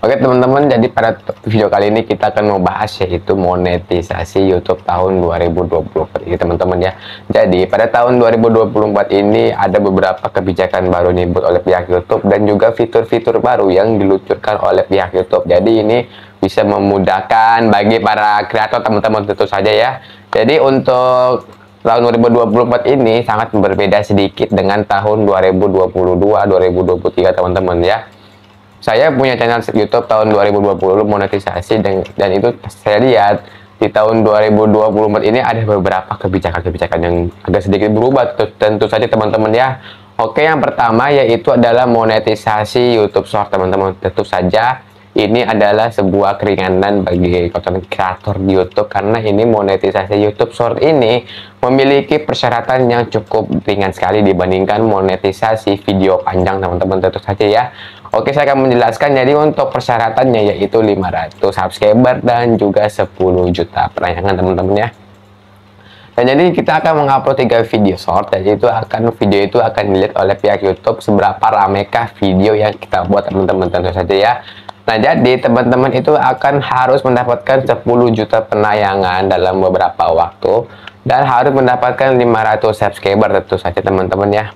Oke teman-teman, jadi pada video kali ini kita akan membahas yaitu monetisasi YouTube tahun 2024 ini teman-teman ya. Jadi pada tahun 2024 ini ada beberapa kebijakan baru nih buat oleh pihak YouTube dan juga fitur-fitur baru yang diluncurkan oleh pihak YouTube. Jadi ini bisa memudahkan bagi para kreator teman-teman tentu saja ya. Jadi untuk tahun 2024 ini sangat berbeda sedikit dengan tahun 2022-2023 teman-teman ya. Saya punya channel YouTube tahun 2020 monetisasi dan itu saya lihat di tahun 2024 ini ada beberapa kebijakan-kebijakan yang agak sedikit berubah tentu saja teman-teman ya. Oke, yang pertama yaitu adalah monetisasi YouTube Short teman-teman. Tentu saja ini adalah sebuah keringanan bagi konten kreator di YouTube karena ini monetisasi YouTube Short ini memiliki persyaratan yang cukup ringan sekali dibandingkan monetisasi video panjang teman-teman tentu saja ya. Oke, saya akan menjelaskan. Jadi untuk persyaratannya yaitu 500 subscriber dan juga 10 juta penayangan teman-teman ya. Dan jadi kita akan mengupload 3 video short dan video itu akan dilihat oleh pihak YouTube seberapa ramekah video yang kita buat teman-teman tentu saja ya. Nah, jadi teman-teman itu akan harus mendapatkan 10 juta penayangan dalam beberapa waktu dan harus mendapatkan 500 subscriber tentu saja teman-teman ya.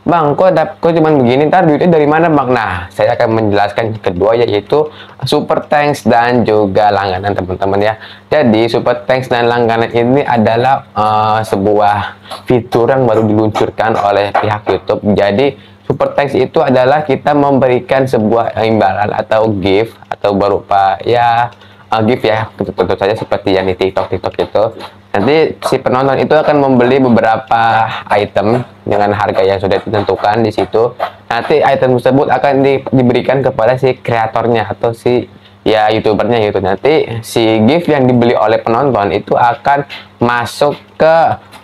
Bang, kok cuman begini, ntar duitnya dari mana bang? Nah, saya akan menjelaskan kedua yaitu super thanks dan juga langganan teman-teman ya. Jadi super thanks dan langganan ini adalah sebuah fitur yang baru diluncurkan oleh pihak YouTube. Jadi super thanks itu adalah kita memberikan sebuah imbalan atau gift atau berupa ya gift ya, tentu saja seperti yang di TikTok itu. Nanti si penonton itu akan membeli beberapa item dengan harga yang sudah ditentukan di situ. Nanti item tersebut akan diberikan kepada si kreatornya atau si ya youtubernya gitu. Nanti si gift yang dibeli oleh penonton itu akan masuk ke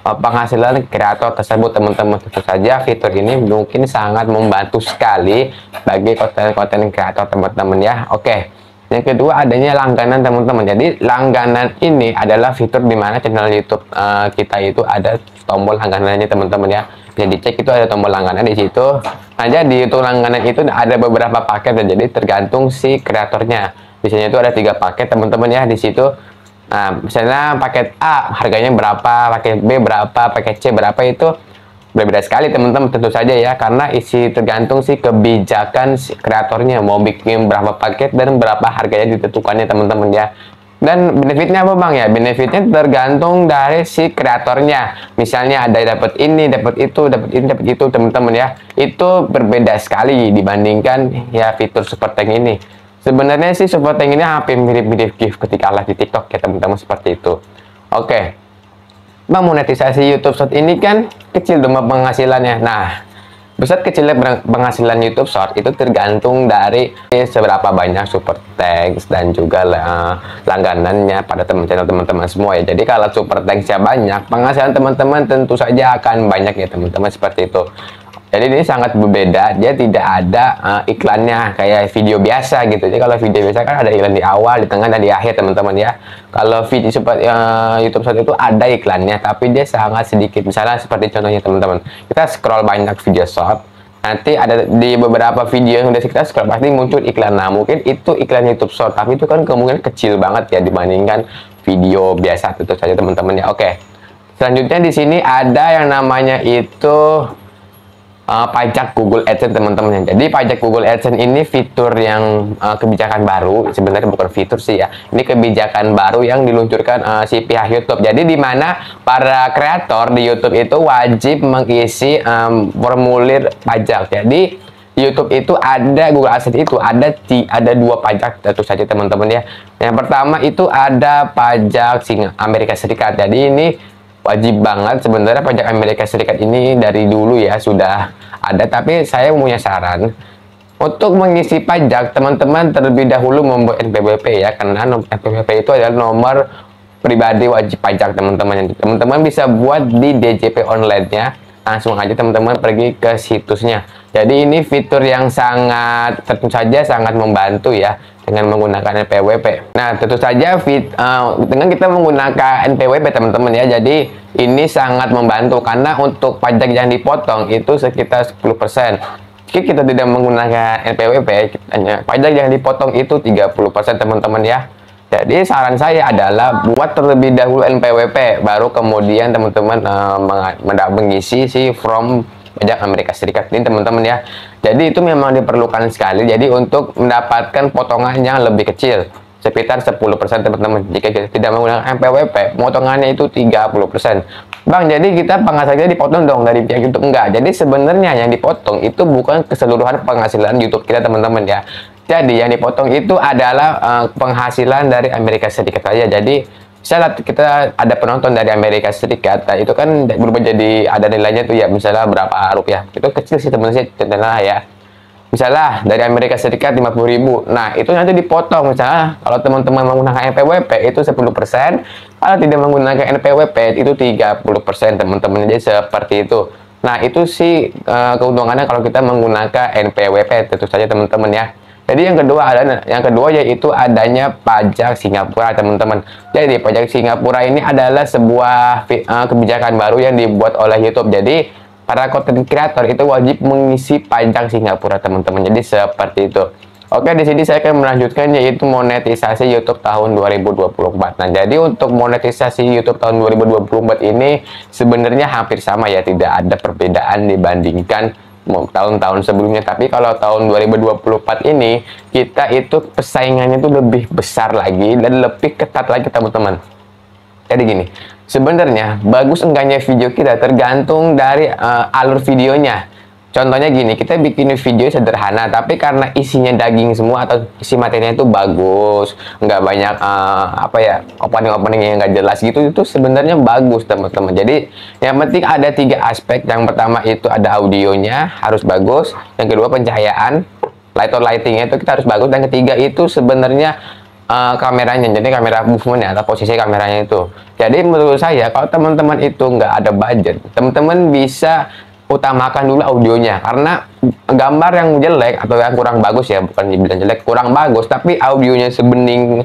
penghasilan kreator tersebut teman-teman. Tentu saja fitur ini mungkin sangat membantu sekali bagi konten-konten kreator teman-teman ya. Oke. Yang kedua adanya langganan teman-teman. Jadi langganan ini adalah fitur di mana channel YouTube kita itu ada tombol langganannya teman-teman ya. Bisa dicek itu ada tombol langganan di situ. Nah, jadi untuk langganan itu ada beberapa paket dan jadi tergantung si kreatornya. Biasanya itu ada 3 paket teman-teman ya di situ. Nah, misalnya paket A harganya berapa, paket B berapa, paket C berapa itu berbeda sekali teman-teman tentu saja ya, karena tergantung sih kebijakan si kreatornya mau bikin berapa paket dan berapa harganya ditentukannya teman-teman ya. Dan benefitnya apa bang ya? Benefitnya tergantung dari si kreatornya. Misalnya ada dapat ini, dapat itu, dapat ini, dapat itu teman-teman ya. Itu berbeda sekali dibandingkan ya fitur super thanks ini. Sebenarnya sih super thanks ini hampir mirip-mirip gift ketika live di TikTok ya teman-teman, seperti itu. Oke. Bang, monetisasi YouTube Short ini kan kecil dong penghasilannya. Nah, besar kecilnya penghasilan YouTube Short itu tergantung dari seberapa banyak super thanks dan juga langganannya pada teman-teman semua ya. Jadi kalau super thanks-nya banyak, penghasilan teman-teman tentu saja akan banyak ya teman-teman, seperti itu. Jadi ini sangat berbeda, dia tidak ada iklannya kayak video biasa gitu. Jadi kalau video biasa kan ada iklan di awal, di tengah, dan di akhir teman-teman ya. Kalau video YouTube Short itu ada iklannya, tapi dia sangat sedikit. Misalnya seperti contohnya teman-teman, kita scroll banyak video short, nanti ada di beberapa video yang udah kita scroll pasti muncul iklan. Nah, mungkin itu iklan YouTube Short, tapi itu kan kemungkinan kecil banget ya dibandingkan video biasa tentu saja teman-teman ya. Oke, selanjutnya di sini ada yang namanya itu pajak Google AdSense teman-teman. Jadi pajak Google AdSense ini fitur yang kebijakan baru, sebenarnya bukan fitur sih ya, ini kebijakan baru yang diluncurkan si pihak YouTube. Jadi di mana para kreator di YouTube itu wajib mengisi formulir pajak. Jadi YouTube itu ada Google AdSense itu ada 2 pajak tentu saja teman-teman ya. Yang pertama itu ada pajak Amerika Serikat. Jadi ini wajib banget sebenarnya. Pajak Amerika Serikat ini dari dulu ya sudah ada, tapi saya punya saran untuk mengisi pajak teman-teman terlebih dahulu membuat NPWP ya, karena NPWP itu adalah nomor pribadi wajib pajak teman-teman. Teman-teman bisa buat di DJP online-nya, langsung aja teman-teman pergi ke situsnya. Jadi ini fitur yang sangat tentu saja sangat membantu ya dengan menggunakan NPWP. Nah, tentu saja dengan kita menggunakan NPWP teman-teman ya, jadi ini sangat membantu karena untuk pajak yang dipotong itu sekitar 10%. meski kita tidak menggunakan NPWP, pajak yang dipotong itu 30% teman-teman ya. Jadi saran saya adalah buat terlebih dahulu NPWP, baru kemudian teman-teman mengisi si form pajak Amerika Serikat ini teman-teman ya. Jadi itu memang diperlukan sekali. Jadi untuk mendapatkan potongan yang lebih kecil, sekitar 10% teman-teman. Jika kita tidak menggunakan NPWP, potongannya itu 30%. Bang, jadi kita penghasilannya dipotong dong dari pihak YouTube? Enggak. Jadi sebenarnya yang dipotong itu bukan keseluruhan penghasilan YouTube kita teman-teman ya. Jadi yang dipotong itu adalah penghasilan dari Amerika Serikat saja. Jadi misalnya kita ada penonton dari Amerika Serikat, nah itu kan berubah jadi ada nilainya tuh ya, misalnya berapa rupiah. Itu kecil sih teman-teman, contohnya ya. Misalnya dari Amerika Serikat 50.000. Nah, itu nanti dipotong. Misalnya kalau teman-teman menggunakan NPWP itu 10%, kalau tidak menggunakan NPWP itu 30% teman-teman. Jadi seperti itu. Nah, itu sih keuntungannya kalau kita menggunakan NPWP, tentu saja teman-teman ya. Jadi yang kedua yaitu adanya pajak Singapura teman-teman. Jadi pajak Singapura ini adalah sebuah kebijakan baru yang dibuat oleh YouTube. Jadi para content creator itu wajib mengisi pajak Singapura teman-teman. Jadi seperti itu. Oke, di sini saya akan melanjutkan yaitu monetisasi YouTube tahun 2024. Nah, jadi untuk monetisasi YouTube tahun 2024 ini sebenarnya hampir sama ya, tidak ada perbedaan dibandingkan tahun-tahun sebelumnya. Tapi kalau tahun 2024 ini kita itu persaingannya itu lebih besar lagi dan lebih ketat lagi teman-teman. Jadi gini, sebenarnya bagus enggaknya video kita tergantung dari alur videonya. Contohnya gini, kita bikin video sederhana, tapi karena isinya daging semua atau isi materinya itu bagus, nggak banyak apa ya, opening-opening yang nggak jelas gitu, itu sebenarnya bagus teman-teman. Jadi yang penting ada 3 aspek. Yang pertama itu ada audionya harus bagus, yang kedua pencahayaan, lightingnya itu kita harus bagus, dan ketiga itu sebenarnya kameranya, jadi kamera movementnya atau posisi kameranya itu. Jadi menurut saya kalau teman-teman itu nggak ada budget, teman-teman bisa utamakan dulu audionya, karena gambar yang jelek atau yang kurang bagus ya, bukan dibilang jelek, kurang bagus, tapi audionya sebening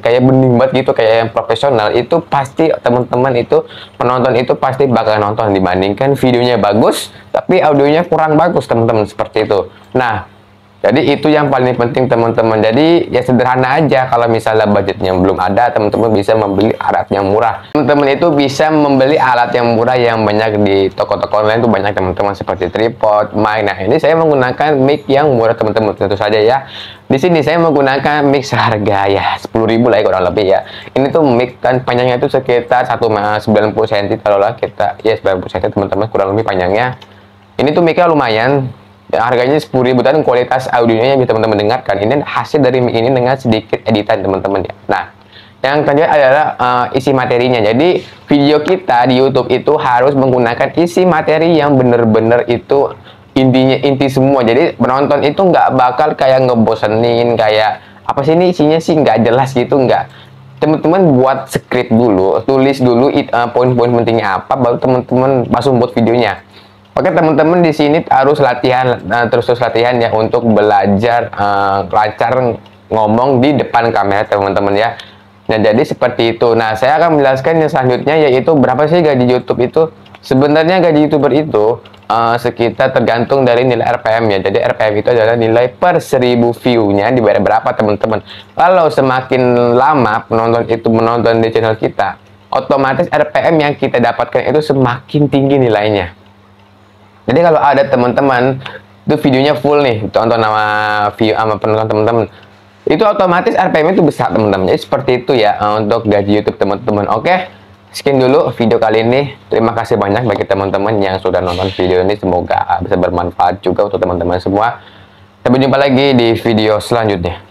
kayak bening banget gitu, kayak yang profesional, itu pasti teman-teman itu penonton itu pasti bakal nonton dibandingkan videonya bagus tapi audionya kurang bagus teman-teman, seperti itu. Nah, jadi itu yang paling penting teman-teman. Jadi ya sederhana aja, kalau misalnya budgetnya belum ada, teman-teman bisa membeli alat yang murah. Teman-teman itu bisa membeli alat yang murah yang banyak di toko-toko online itu banyak teman-teman, seperti tripod, mic. Nah, ini saya menggunakan mic yang murah teman-teman, tentu saja ya. Di sini saya menggunakan mic seharga ya 10.000 lah ya, kurang lebih ya. Ini tuh mic kan panjangnya itu sekitar 90 cm, kalau lah kita ya 90 cm teman-teman, kurang lebih panjangnya. Ini tuh micnya lumayan. Ya, harganya 10.000 dan kualitas audionya yang bisa teman-teman dengarkan. Ini hasil dari mic ini dengan sedikit editan teman-teman ya. Nah, yang kedua adalah isi materinya. Jadi video kita di YouTube itu harus menggunakan isi materi yang bener-bener itu inti semua. Jadi penonton itu nggak bakal kayak ngebosenin, kayak apa sih ini isinya sih nggak jelas gitu, nggak. Teman-teman buat script dulu, tulis dulu poin-poin pentingnya apa, baru teman-teman langsung buat videonya. Oke teman-teman, di sini harus latihan, terus latihan ya untuk belajar lancar ngomong di depan kamera teman-teman ya. Nah, jadi seperti itu. Nah, saya akan menjelaskan yang selanjutnya, yaitu berapa sih gaji YouTube itu. Sebenarnya gaji YouTuber itu sekitar tergantung dari nilai RPM ya. Jadi RPM itu adalah nilai per 1000 view-nya dibayar berapa teman-teman. Kalau semakin lama penonton itu menonton di channel kita, otomatis RPM yang kita dapatkan itu semakin tinggi nilainya. Jadi kalau ada teman-teman itu videonya full nih, tonton sama view sama penonton teman-teman, itu otomatis RPM itu besar teman-teman. Jadi seperti itu ya untuk gaji YouTube teman-teman. Oke, sekian dulu video kali ini. Terima kasih banyak bagi teman-teman yang sudah nonton video ini. Semoga bisa bermanfaat juga untuk teman-teman semua. Sampai jumpa lagi di video selanjutnya.